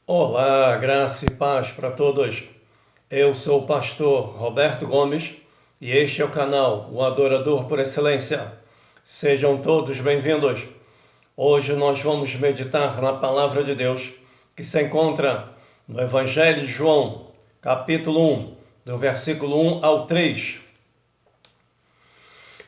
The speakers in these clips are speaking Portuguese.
Olá, graça e paz para todos. Eu sou o pastor Roberto Gomes e este é o canal O Adorador por Excelência. Sejam todos bem-vindos. Hoje nós vamos meditar na palavra de Deus que se encontra no Evangelho de João, capítulo 1, do versículo 1 ao 3.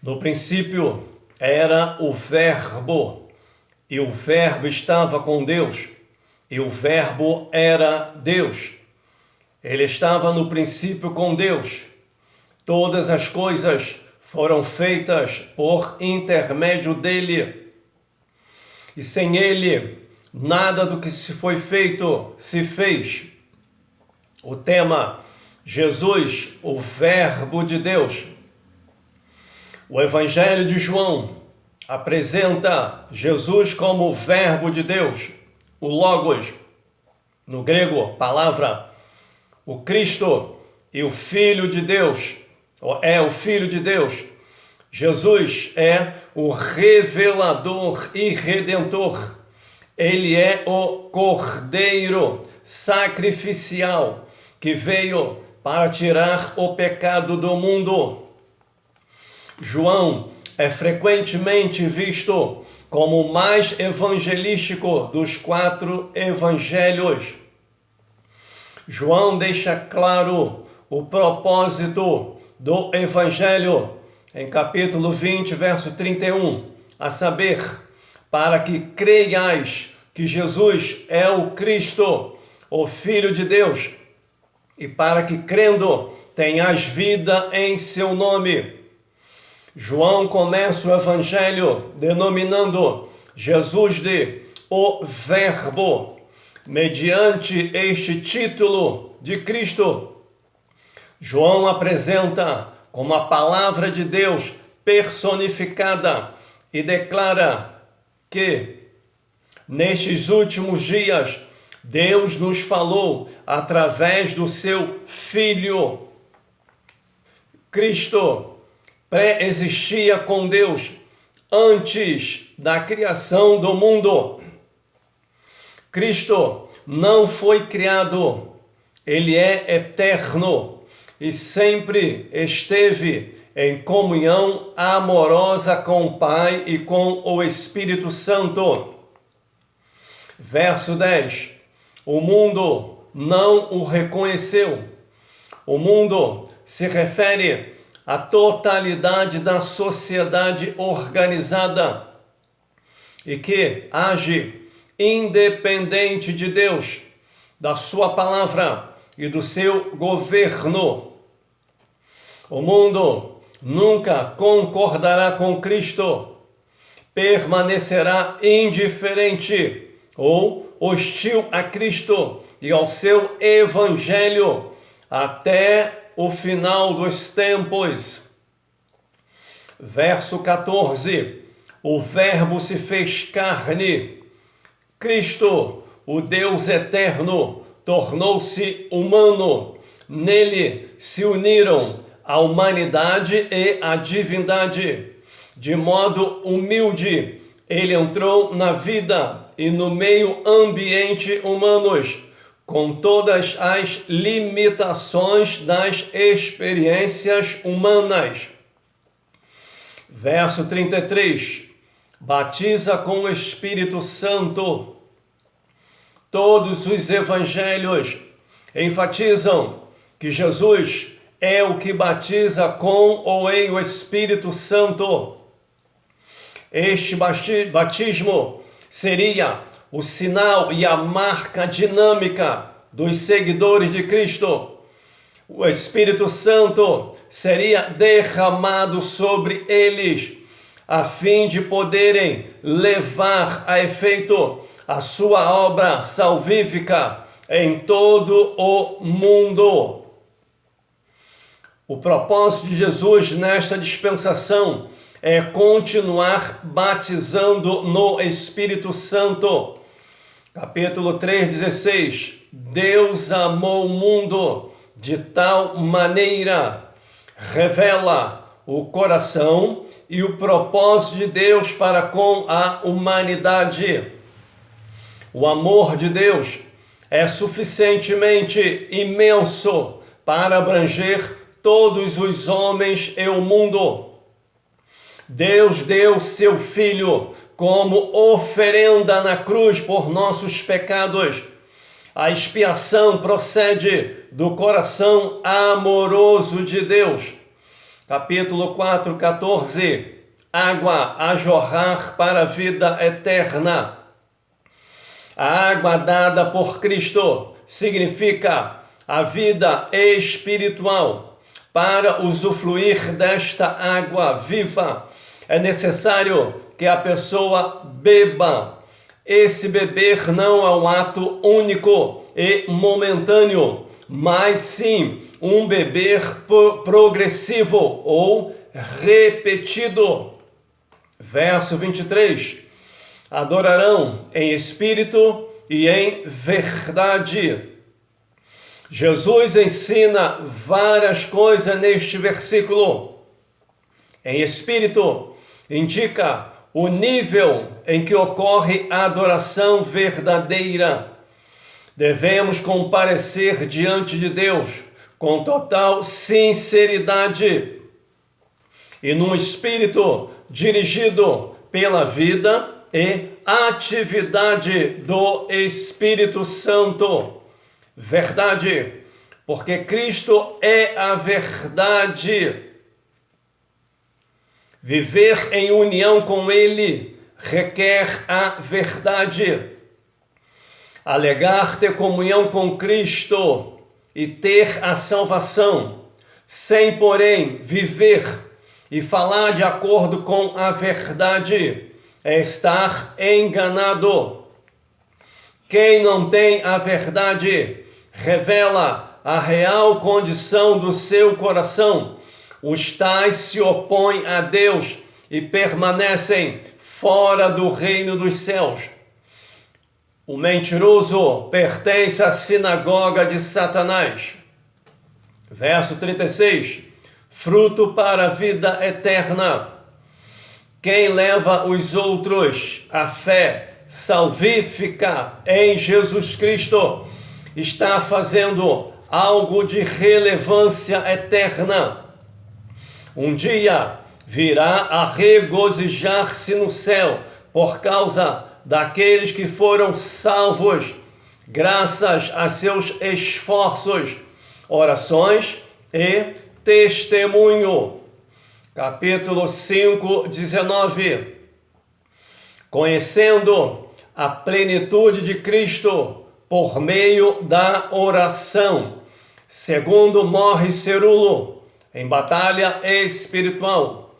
No princípio era o Verbo, e o Verbo estava com Deus, e o Verbo era Deus. Ele estava no princípio com Deus. Todas as coisas foram feitas por intermédio dele. E sem ele, nada do que se foi feito se fez. O tema: Jesus, o Verbo de Deus. O Evangelho de João apresenta Jesus como o Verbo de Deus, o Logos, no grego, palavra, o Cristo e o Filho de Deus, é o Filho de Deus. Jesus é o revelador e redentor. Ele é o Cordeiro sacrificial que veio para tirar o pecado do mundo. João é frequentemente visto como o mais evangelístico dos 4 evangelhos. João deixa claro o propósito do evangelho em capítulo 20, verso 31, a saber, para que creiais que Jesus é o Cristo, o Filho de Deus, e para que crendo tenhas vida em seu nome. João começa o evangelho denominando Jesus de o Verbo. Mediante este título de Cristo, João apresenta como a palavra de Deus personificada e declara que nestes últimos dias Deus nos falou através do seu Filho. Cristo pré-existia com Deus antes da criação do mundo. Cristo não foi criado, ele é eterno e sempre esteve em comunhão amorosa com o Pai e com o Espírito Santo. Verso 10. O mundo não o reconheceu. O mundo se refere à totalidade da sociedade organizada e que age independente de Deus, da sua palavra e do seu governo. O mundo nunca concordará com Cristo, permanecerá indiferente ou hostil a Cristo e ao seu evangelho até o final dos tempos. Verso 14. O Verbo se fez carne. Cristo, o Deus eterno, tornou-se humano. Nele se uniram a humanidade e a divindade. De modo humilde, ele entrou na vida e no meio ambiente humanos, com todas as limitações das experiências humanas. Verso 33. Batiza com o Espírito Santo. Todos os evangelhos enfatizam que Jesus é o que batiza com ou em o Espírito Santo. Este batismo seria o sinal e a marca dinâmica dos seguidores de Cristo. O Espírito Santo seria derramado sobre eles, a fim de poderem levar a efeito a sua obra salvífica em todo o mundo. O propósito de Jesus nesta dispensação é continuar batizando no Espírito Santo. Capítulo 3:16. Deus amou o mundo de tal maneira, revela o coração e o propósito de Deus para com a humanidade. O amor de Deus é suficientemente imenso para abranger todos os homens e o mundo. Deus deu seu Filho como oferenda na cruz por nossos pecados. A expiação procede do coração amoroso de Deus. Capítulo 4, 14. Água a jorrar para a vida eterna. A água dada por Cristo significa a vida espiritual. Para usufruir desta água viva, é necessário que a pessoa beba. Esse beber não é um ato único e momentâneo, mas sim um beber progressivo ou repetido. Verso 23. Adorarão em espírito e em verdade. Jesus ensina várias coisas neste versículo. Em espírito, indica o nível em que ocorre a adoração verdadeira. Devemos comparecer diante de Deus com total sinceridade e num espírito dirigido pela vida e atividade do Espírito Santo. Verdade, porque Cristo é a verdade. Viver em união com Ele requer a verdade. Alegar ter comunhão com Cristo e ter a salvação, sem porém viver e falar de acordo com a verdade, é estar enganado. Quem não tem a verdade revela a real condição do seu coração. Os tais se opõem a Deus e permanecem fora do reino dos céus. O mentiroso pertence à sinagoga de Satanás. Verso 36. Fruto para a vida eterna. Quem leva os outros à fé salvífica em Jesus Cristo está fazendo algo de relevância eterna. Um dia virá a regozijar-se no céu por causa daqueles que foram salvos, graças a seus esforços, orações e testemunho. Capítulo 5, 19. Conhecendo a plenitude de Cristo por meio da oração, segundo morre Cerulo, em batalha espiritual.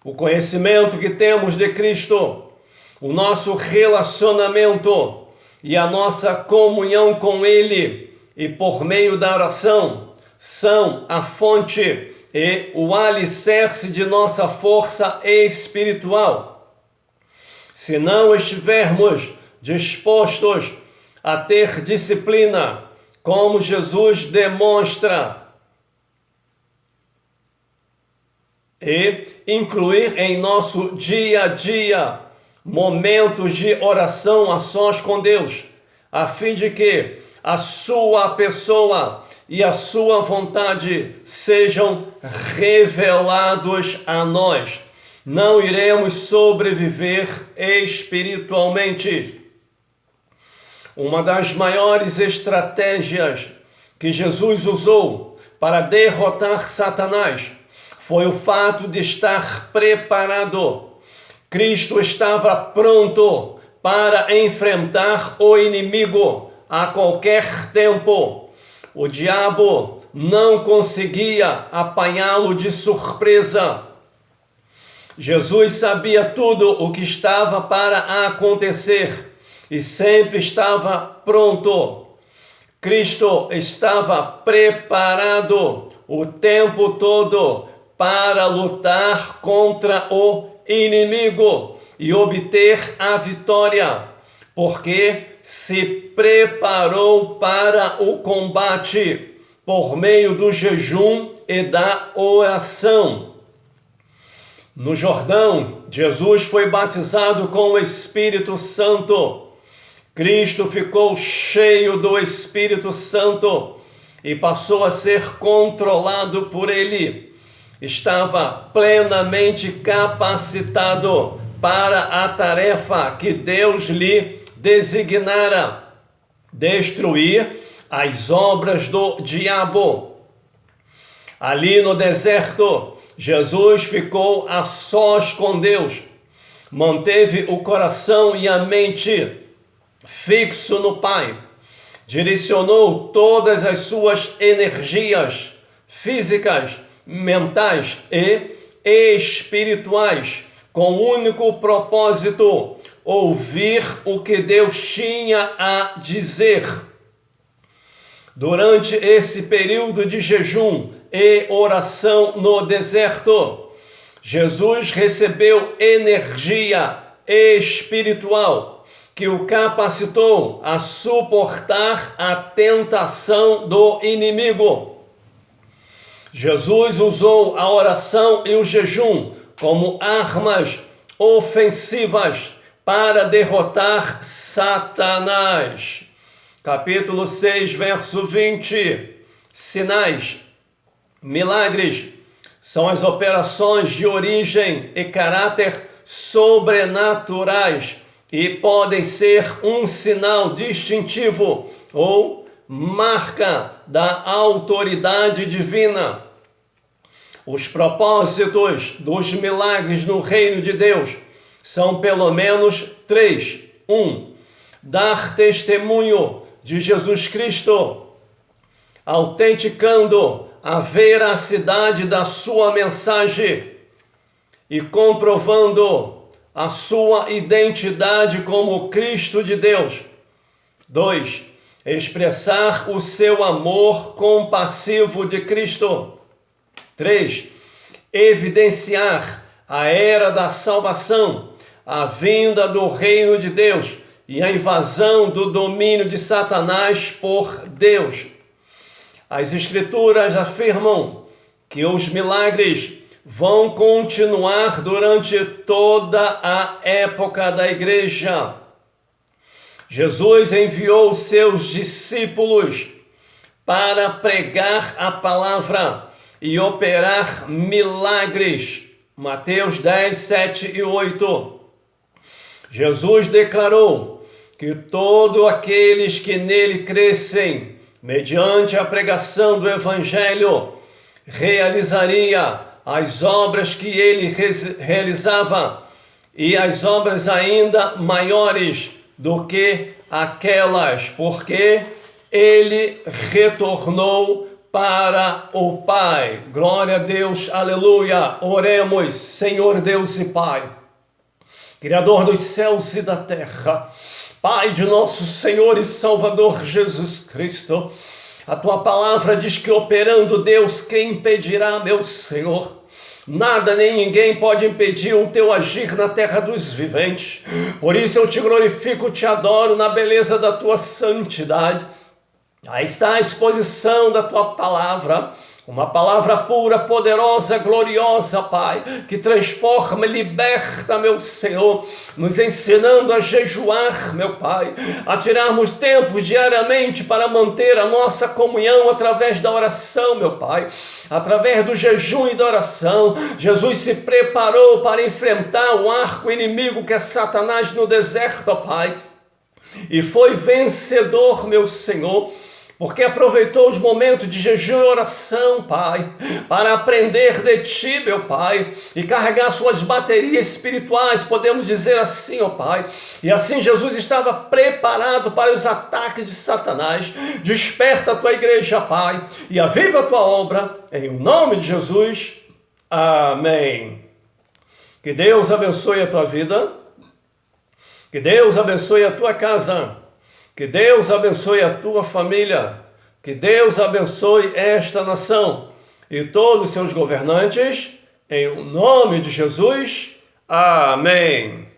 O conhecimento que temos de Cristo, o nosso relacionamento e a nossa comunhão com Ele, e por meio da oração, são a fonte e o alicerce de nossa força espiritual. Se não estivermos dispostos a ter disciplina, como Jesus demonstra, e incluir em nosso dia a dia momentos de oração a sós com Deus, a fim de que a sua pessoa e a sua vontade sejam revelados a nós, não iremos sobreviver espiritualmente. Uma das maiores estratégias que Jesus usou para derrotar Satanás foi o fato de estar preparado. Cristo estava pronto para enfrentar o inimigo a qualquer tempo. O diabo não conseguia apanhá-lo de surpresa. Jesus sabia tudo o que estava para acontecer e sempre estava pronto. Cristo estava preparado o tempo todo para lutar contra o inimigo e obter a vitória, porque se preparou para o combate por meio do jejum e da oração. No Jordão, Jesus foi batizado com o Espírito Santo. Cristo ficou cheio do Espírito Santo e passou a ser controlado por ele. Estava plenamente capacitado para a tarefa que Deus lhe designara: destruir as obras do diabo. Ali no deserto, Jesus ficou a sós com Deus, manteve o coração e a mente fixo no Pai, direcionou todas as suas energias físicas, mentais e espirituais com o único propósito: ouvir o que Deus tinha a dizer. Durante esse período de jejum e oração no deserto, Jesus recebeu energia espiritual que o capacitou a suportar a tentação do inimigo. Jesus usou a oração e o jejum como armas ofensivas para derrotar Satanás. Capítulo 6, verso 20. Sinais, milagres, são as operações de origem e caráter sobrenaturais e podem ser um sinal distintivo ou marca da autoridade divina. Os propósitos dos milagres no reino de Deus são pelo menos 3. 1. Dar testemunho de Jesus Cristo, autenticando a veracidade da sua mensagem e comprovando a sua identidade como Cristo de Deus. 2. Expressar o seu amor compassivo de Cristo. 3. Evidenciar a era da salvação, a vinda do reino de Deus e a invasão do domínio de Satanás por Deus. As Escrituras afirmam que os milagres vão continuar durante toda a época da igreja. Jesus enviou seus discípulos para pregar a palavra e operar milagres. Mateus 10, 7 e 8. Jesus declarou que todos aqueles que nele crescem, mediante a pregação do Evangelho, realizaria as obras que ele realizava e as obras ainda maiores do que aquelas, porque ele retornou para o Pai. Glória a Deus, aleluia. Oremos. Senhor Deus e Pai, Criador dos céus e da terra, Pai de nosso Senhor e Salvador Jesus Cristo, a tua palavra diz que operando Deus, quem impedirá, meu Senhor? Nada nem ninguém pode impedir o teu agir na terra dos viventes. Por isso eu te glorifico, te adoro na beleza da tua santidade. Aí está a exposição da tua palavra, uma palavra pura, poderosa, gloriosa, Pai, que transforma e liberta, meu Senhor, nos ensinando a jejuar, meu Pai, a tirarmos tempo diariamente para manter a nossa comunhão através da oração, meu Pai, através do jejum e da oração. Jesus se preparou para enfrentar o arco inimigo que é Satanás no deserto, ó Pai, e foi vencedor, meu Senhor, porque aproveitou os momentos de jejum e oração, Pai, para aprender de Ti, meu Pai, e carregar suas baterias espirituais, podemos dizer assim, ó Pai. E assim Jesus estava preparado para os ataques de Satanás. Desperta a Tua igreja, Pai, e aviva a Tua obra, em nome de Jesus. Amém. Que Deus abençoe a tua vida, que Deus abençoe a tua casa, que Deus abençoe a tua família, que Deus abençoe esta nação e todos os seus governantes, em nome de Jesus. Amém.